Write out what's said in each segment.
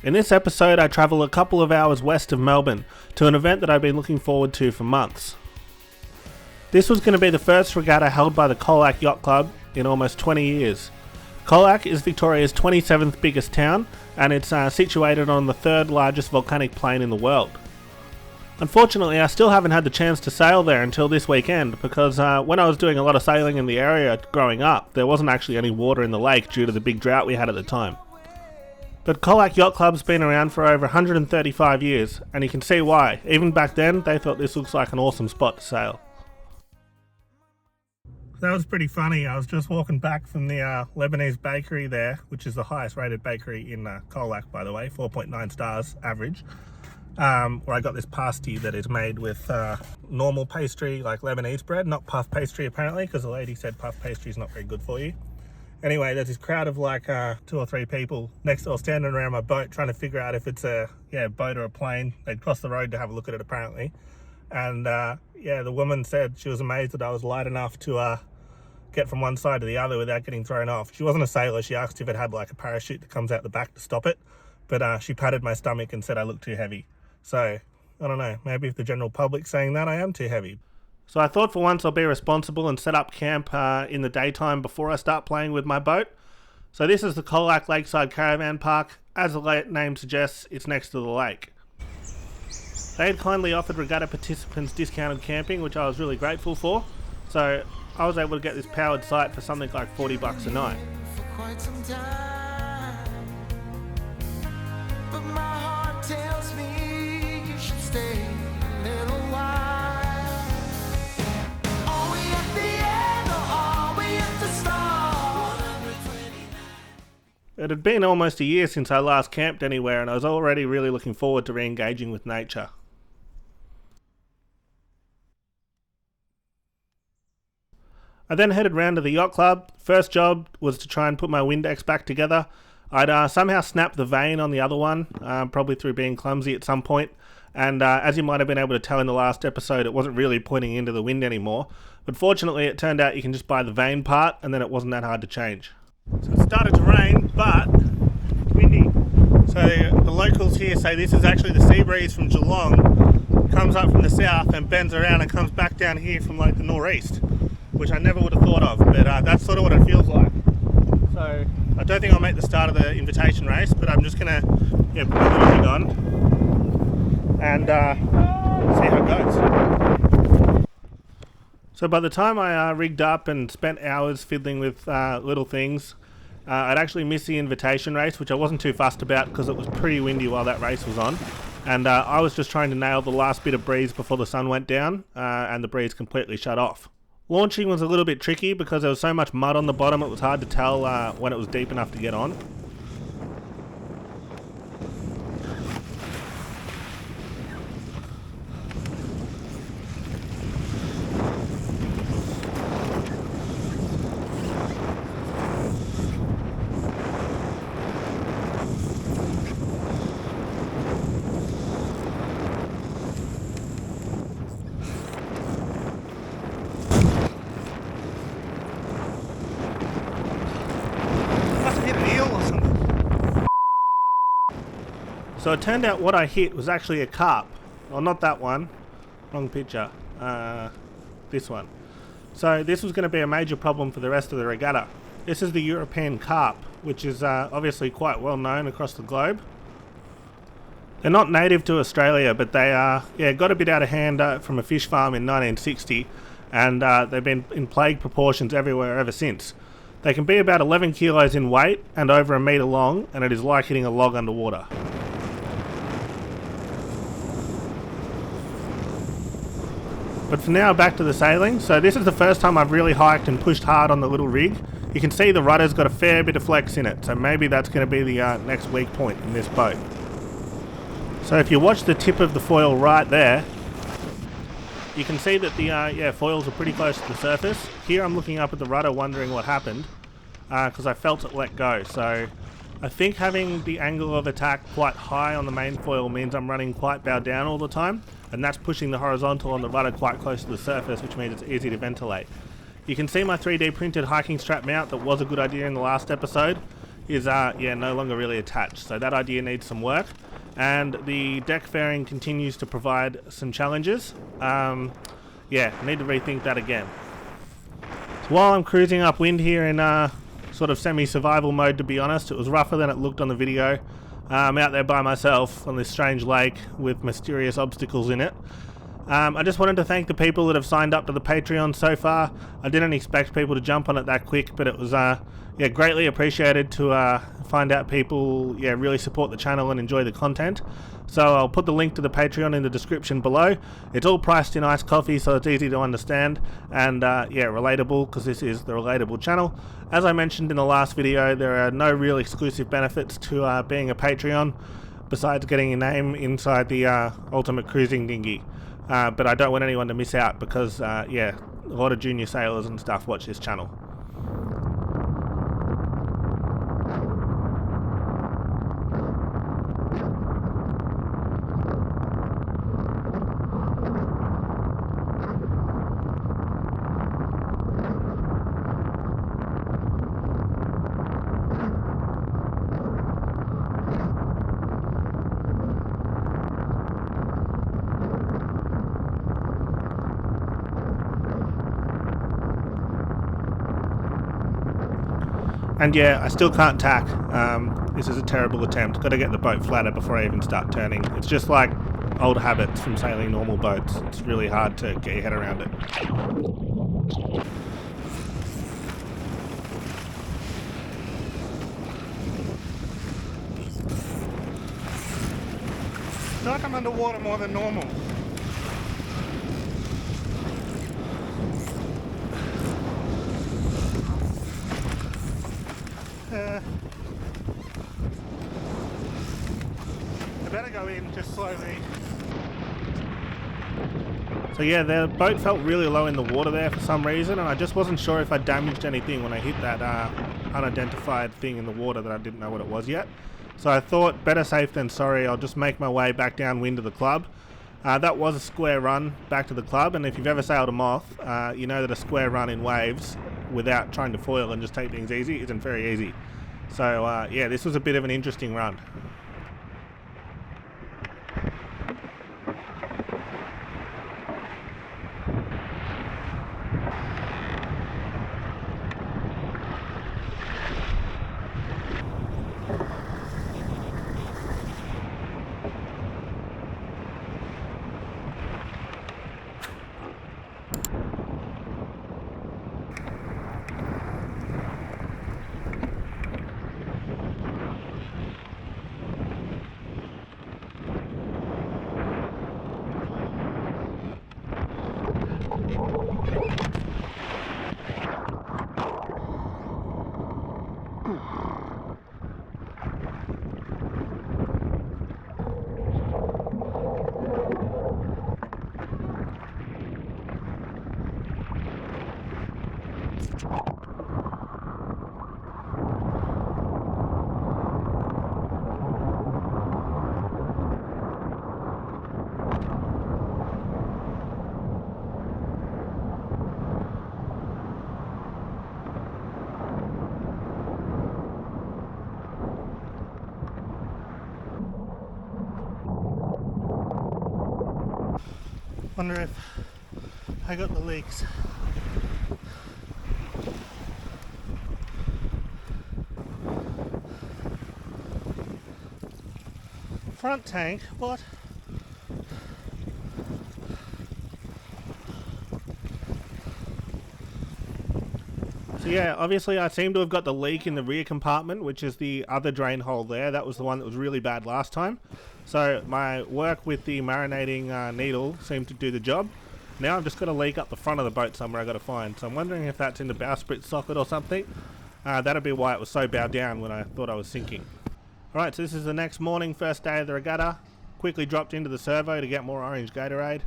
In this episode, I travel a couple of hours west of Melbourne to an event that I've been looking forward to for months. This was going to be the first regatta held by the Colac Yacht Club in almost 20 years. Colac is Victoria's 27th biggest town, and it's situated on the third largest volcanic plain in the world. Unfortunately, I still haven't had the chance to sail there until this weekend because when I was doing a lot of sailing in the area growing up, there wasn't actually any water in the lake due to the big drought we had at the time. But Colac Yacht Club's been around for over 135 years, and you can see why. Even back then, they thought this looks like an awesome spot to sail. That was pretty funny. I was just walking back from the Lebanese bakery there, which is the highest rated bakery in Colac, by the way, 4.9 stars average, where I got this pasty that is made with normal pastry, like Lebanese bread, not puff pastry apparently, because the lady said puff pastry is not very good for you. Anyway, there's this crowd of like 2 or 3 people next door standing around my boat trying to figure out if it's a boat or a plane. They'd crossed the road to have a look at it apparently. And the woman said she was amazed that I was light enough to get from one side to the other without getting thrown off. She wasn't a sailor. She asked if it had like a parachute that comes out the back to stop it. But she patted my stomach and said I looked too heavy. So, I don't know, maybe if the general public's saying that, I am too heavy. So I thought for once I'll be responsible and set up camp in the daytime before I start playing with my boat. So this is the Colac Lakeside Caravan Park. As the name suggests, it's next to the lake. They had kindly offered regatta participants discounted camping, which I was really grateful for. So I was able to get this powered site for something like $40 a night. But my heart tells me you should stay a little while. It had been almost a year since I last camped anywhere, and I was already really looking forward to re-engaging with nature. I then headed round to the yacht club. First job was to try and put my Windex back together. I'd somehow snapped the vane on the other one, probably through being clumsy at some point. And as you might have been able to tell in the last episode, it wasn't really pointing into the wind anymore. But fortunately, it turned out you can just buy the vane part, and then it wasn't that hard to change. So it started to rain, but windy. So the locals here say this is actually the sea breeze from Geelong. Comes up from the south and bends around and comes back down here from like the northeast, which I never would have thought of, but that's sort of what it feels like. So I don't think I'll make the start of the invitation race, but I'm just gonna put my little rig on and see how it goes. So by the time I rigged up and spent hours fiddling with little things, I'd actually missed the invitation race, which I wasn't too fussed about because it was pretty windy while that race was on. And I was just trying to nail the last bit of breeze before the sun went down, and the breeze completely shut off. Launching was a little bit tricky because there was so much mud on the bottom it was hard to tell when it was deep enough to get on. So it turned out what I hit was actually a carp. Well, not that one. Wrong picture. This one. So this was going to be a major problem for the rest of the regatta. This is the European carp, which is obviously quite well known across the globe. They're not native to Australia, but they got a bit out of hand from a fish farm in 1960, and they've been in plague proportions everywhere ever since. They can be about 11 kilos in weight and over a metre long, and it is like hitting a log underwater. But for now, back to the sailing. So this is the first time I've really hiked and pushed hard on the little rig. You can see the rudder's got a fair bit of flex in it, so maybe that's going to be the next weak point in this boat. So if you watch the tip of the foil right there, you can see that the foils are pretty close to the surface. Here I'm looking up at the rudder wondering what happened, because I felt it let go. So I think having the angle of attack quite high on the main foil means I'm running quite bow down all the time, and that's pushing the horizontal on the rudder quite close to the surface, which means it's easy to ventilate. You can see my 3D printed hiking strap mount that was a good idea in the last episode. is yeah, no longer really attached. So that idea needs some work. And the deck fairing continues to provide some challenges. Yeah, I need to rethink that again. So while I'm cruising upwind here in sort of semi-survival mode, to be honest, it was rougher than it looked on the video. I'm out there by myself on this strange lake with mysterious obstacles in it. I just wanted to thank the people that have signed up to the Patreon so far. I didn't expect people to jump on it that quick, but it was yeah, greatly appreciated to find out people really support the channel and enjoy the content. So I'll put the link to the Patreon in the description below. It's all priced in iced coffee, so it's easy to understand and yeah, relatable, because this is the relatable channel. As I mentioned in the last video, there are no real exclusive benefits to being a Patreon besides getting your name inside the Ultimate Cruising Dinghy. But I don't want anyone to miss out, because yeah, a lot of junior sailors and stuff watch this channel. And yeah, I still can't tack. This is a terrible attempt. Got to get the boat flatter before I even start turning. It's just like old habits from sailing normal boats. It's really hard to get your head around it. I feel like I'm underwater more than normal. I better go in just slowly. So yeah, the boat felt really low in the water there for some reason, and I just wasn't sure if I damaged anything when I hit that unidentified thing in the water that I didn't know what it was yet. So I thought, better safe than sorry, I'll just make my way back downwind to the club. That was a square run back to the club, and if you've ever sailed a Moth, you know that a square run in waves without trying to foil and just take things easy isn't very easy. So yeah, this was a bit of an interesting run. Wonder if I got the leaks. Front tank, what? So yeah, obviously I seem to have got the leak in the rear compartment, which is the other drain hole there. That was the one that was really bad last time. So my work with the marinating needle seemed to do the job. Now I've just got a leak up the front of the boat somewhere I've got to find. So I'm wondering if that's in the bowsprit socket or something. That'd be why it was so bowed down when I thought I was sinking. Alright, so this is the next morning, first day of the regatta. Quickly dropped into the servo to get more orange Gatorade.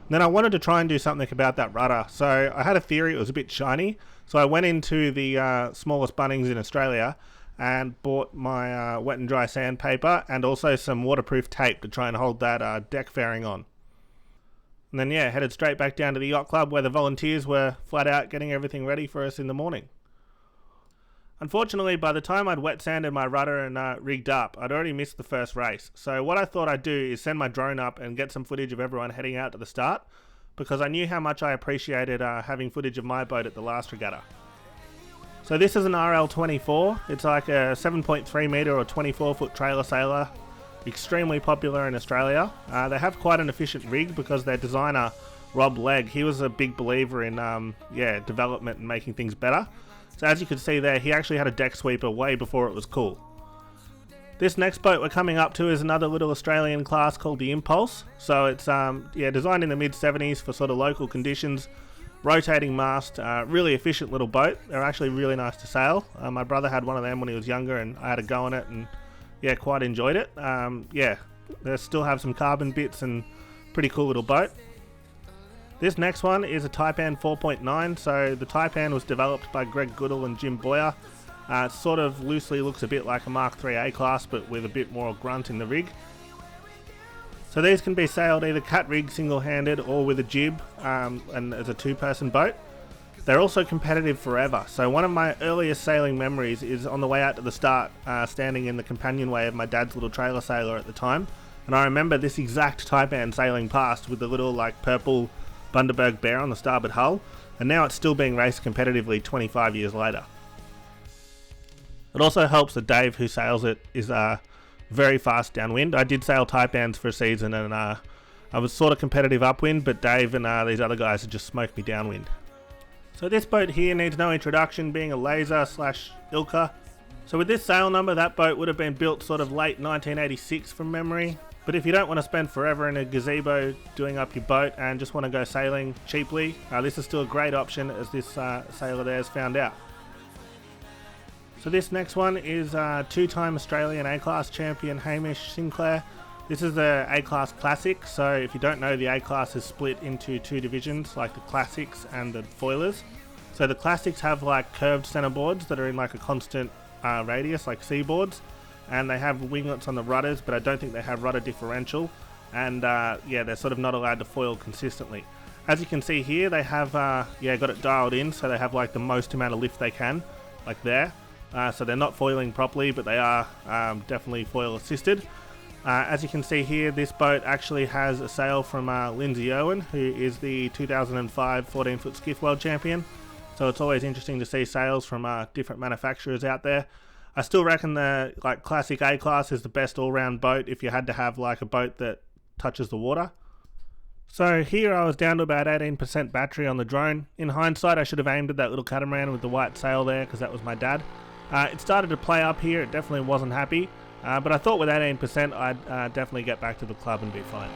Then I wanted to try and do something about that rudder. So I had a theory it was a bit shiny. So I went into the smallest Bunnings in Australia and bought my wet and dry sandpaper and also some waterproof tape to try and hold that deck fairing on. And then yeah, headed straight back down to the yacht club where the volunteers were flat out getting everything ready for us in the morning. Unfortunately, by the time I'd wet sanded my rudder and rigged up, I'd already missed the first race. So what I thought I'd do is send my drone up and get some footage of everyone heading out to the start, because I knew how much I appreciated having footage of my boat at the last regatta. So this is an RL24. It's like a 7.3 metre or 24 foot trailer sailor, extremely popular in Australia. They have quite an efficient rig because their designer, Rob Legg, he was a big believer in development and making things better. So as you can see there, he actually had a deck sweeper way before it was cool. This next boat we're coming up to is another little Australian class called the Impulse. So it's designed in the mid-70s for sort of local conditions, rotating mast, really efficient little boat. They're actually really nice to sail. My brother had one of them when he was younger and I had a go on it and quite enjoyed it. They still have some carbon bits and pretty cool little boat. This next one is a Taipan 4.9, so the Taipan was developed by Greg Goodall and Jim Boyer. It sort of loosely looks a bit like a Mark III A-class, but with a bit more grunt in the rig. So these can be sailed either cat rig single-handed or with a jib, and as a two-person boat. They're also competitive forever, so one of my earliest sailing memories is on the way out to the start, standing in the companionway of my dad's little trailer sailor at the time, and I remember this exact Taipan sailing past with the little purple Bundaberg Bear on the starboard hull, and now it's still being raced competitively 25 years later. It also helps that Dave, who sails it, is very fast downwind. I did sail Taipans for a season and I was sort of competitive upwind, but Dave and these other guys had just smoked me downwind. So this boat here needs no introduction, being a laser / ILCA. So with this sail number, that boat would have been built sort of late 1986 from memory. But if you don't want to spend forever in a gazebo doing up your boat and just want to go sailing cheaply, this is still a great option, as this sailor there has found out. So this next one is two-time Australian A-Class champion Hamish Sinclair. This is the A-Class Classic, so if you don't know, the A-Class is split into two divisions, like the Classics and the Foilers. So the Classics have curved centerboards that are in a constant radius, like seaboards. And they have winglets on the rudders, but I don't think they have rudder differential, and they're sort of not allowed to foil consistently. As you can see here, they have got it dialed in, so they have the most amount of lift they can, like there. So they're not foiling properly, but they are definitely foil assisted. As you can see here, this boat actually has a sail from Lindsay Irwin, who is the 2005 14-foot Skiff World Champion. So it's always interesting to see sails from different manufacturers out there. I still reckon the classic A-Class is the best all-round boat if you had to have a boat that touches the water. So here I was down to about 18% battery on the drone. In hindsight, I should have aimed at that little catamaran with the white sail there, because that was my dad. It started to play up here. It definitely wasn't happy, but I thought with 18% I'd definitely get back to the club and be fine.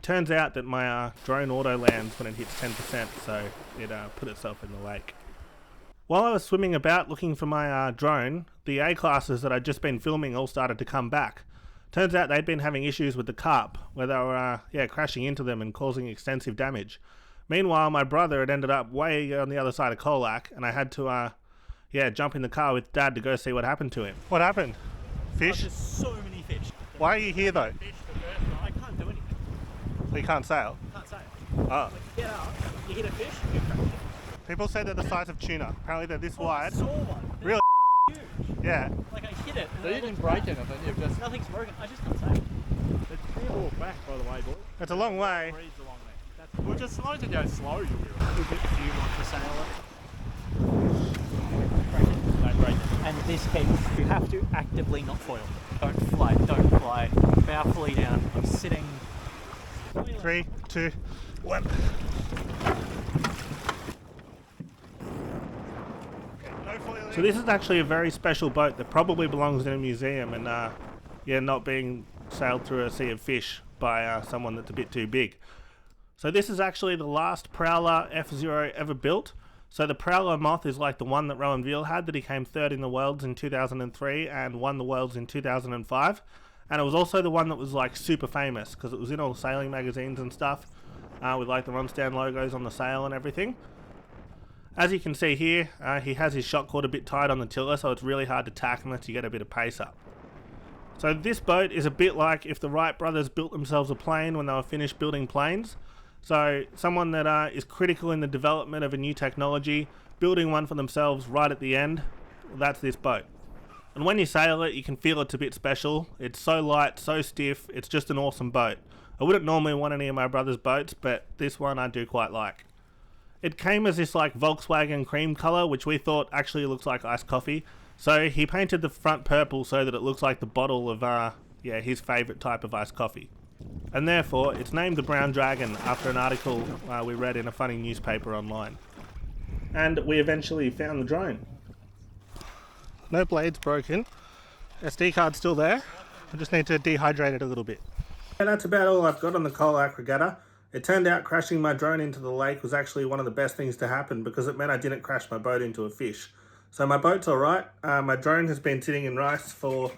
Turns out that my drone auto lands when it hits 10%, so it put itself in the lake. While I was swimming about looking for my drone, the A-classes that I'd just been filming all started to come back. Turns out they'd been having issues with the Carp, where they were crashing into them and causing extensive damage. Meanwhile, my brother had ended up way on the other side of Colac, and I had to jump in the car with Dad to go see what happened to him. What happened? Fish? There's so many fish. Why are you here though? I can't do anything. So you can't sail? Can't sail. Oh. You get up, you hit a fish, you crack it. People say they're the size of tuna. Apparently they're this wide. I saw one. Really huge. Yeah. I hit it. So you didn't break anything, you've just... Nothing's broken. I just can't sail. It's a fair walk back, by the way, boy. It's a long way. Breeds a long way. Well, just as long as you go slow, you'll be right. If you want to sail it. Break it. Don't break it. And this case, you have to actively not foil. Don't fly. Bow fully down. I'm sitting. 3, 2, 1. So this is actually a very special boat that probably belongs in a museum and not being sailed through a sea of fish by someone that's a bit too big. So this is actually the last Prowler F0 ever built. So the Prowler Moth is like the one that Rowan Veal had, that he came third in the Worlds in 2003 and won the Worlds in 2005. And it was also the one that was super famous because it was in all the sailing magazines and stuff with the Ronstand logos on the sail and everything. As you can see here, he has his shock cord a bit tight on the tiller, so it's really hard to tack unless you get a bit of pace up. So this boat is a bit like if the Wright brothers built themselves a plane when they were finished building planes. So someone that is critical in the development of a new technology, building one for themselves right at the end, well, that's this boat. And when you sail it, you can feel it's a bit special. It's so light, so stiff, it's just an awesome boat. I wouldn't normally want any of my brother's boats, but this one I do quite like. It came as this like Volkswagen cream colour, which we thought actually looks like iced coffee. So he painted the front purple so that it looks like the bottle of his favourite type of iced coffee. And therefore, it's named the Brown Dragon after an article we read in a funny newspaper online. And we eventually found the drone. No blades broken. SD card's still there. I just need to dehydrate it a little bit. And that's about all I've got on the Colac Regatta. It turned out crashing my drone into the lake was actually one of the best things to happen because it meant I didn't crash my boat into a fish. So my boat's alright. My drone has been sitting in rice for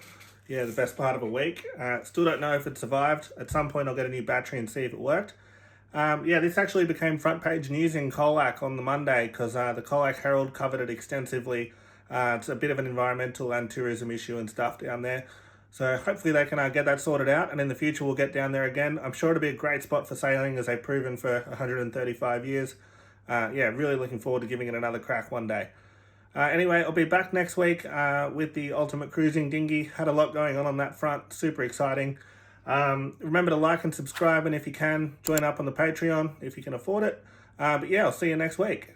the best part of a week. Still don't know if it survived. At some point I'll get a new battery and see if it worked. This actually became front page news in Colac on the Monday because the Colac Herald covered it extensively. It's a bit of an environmental and tourism issue and stuff down there. So hopefully they can get that sorted out, and in the future we'll get down there again. I'm sure it'll be a great spot for sailing as they've proven for 135 years. Really looking forward to giving it another crack one day. Anyway, I'll be back next week with the ultimate cruising dinghy. Had a lot going on that front, super exciting. Remember to like and subscribe, and if you can, join up on the Patreon if you can afford it. I'll see you next week.